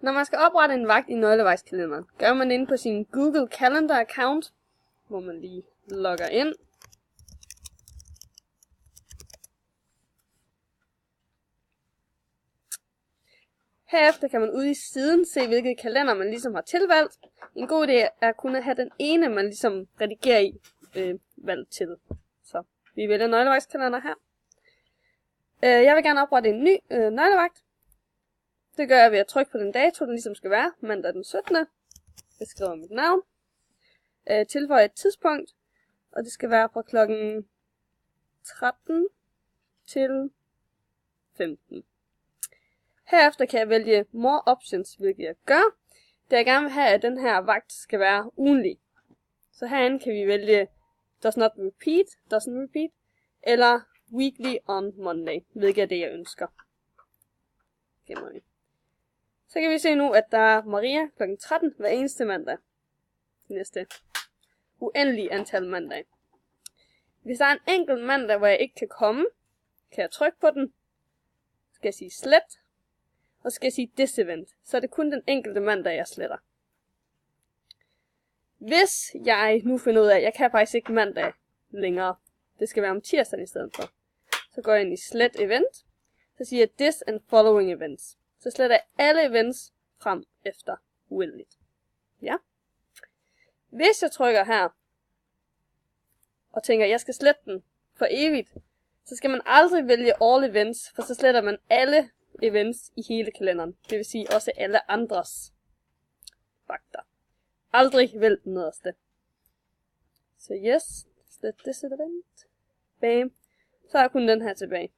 Når man skal oprette en vagt i nøglevagtskalenderen, gør man det inde på sin Google Calendar account, hvor man lige logger ind. Herefter kan man ude i siden se, hvilket kalender man ligesom har tilvalgt. En god idé er at kunne have den ene, man ligesom redigerer i, valgt til. Så vi vælger nøglevagtskalender her. Jeg vil gerne oprette en ny nøglevagt. Det gør jeg ved at trykke på den dato, den ligesom skal være, mandag den 17. Jeg skriver mit navn. Tilføjer et tidspunkt, og det skal være fra klokken 13 til 15. Herefter kan jeg vælge More Options, hvilket jeg gør. Da jeg gerne vil have, at den her vagt skal være ugenlig. Så herinde kan vi vælge Does not repeat, doesn't repeat, eller Weekly on Monday, hvilket er det, jeg ønsker. Så kan vi se nu, at der er Maria kl. 13 hver eneste mandag. Det næste uendelige antal mandag. Hvis der er en enkelt mandag, hvor jeg ikke kan komme, kan jeg trykke på den. Skal jeg sige slet. Og skal jeg sige this event. Så er det kun den enkelte mandag, jeg sletter. Hvis jeg nu finder ud af, at jeg kan faktisk ikke mandag længere. Det skal være om tirsdagen i stedet for. Så går jeg ind i slet event. Så siger jeg this and following events. Så sletter jeg alle events frem efter uendeligt. Ja. Hvis jeg trykker her, og tænker, at jeg skal slette den for evigt, så skal man aldrig vælge all events, for så sletter man alle events i hele kalenderen. Det vil sige også alle andres vagter. Aldrig vælg den nederste. Så yes, slet this event. Bam. Så er kun den her tilbage.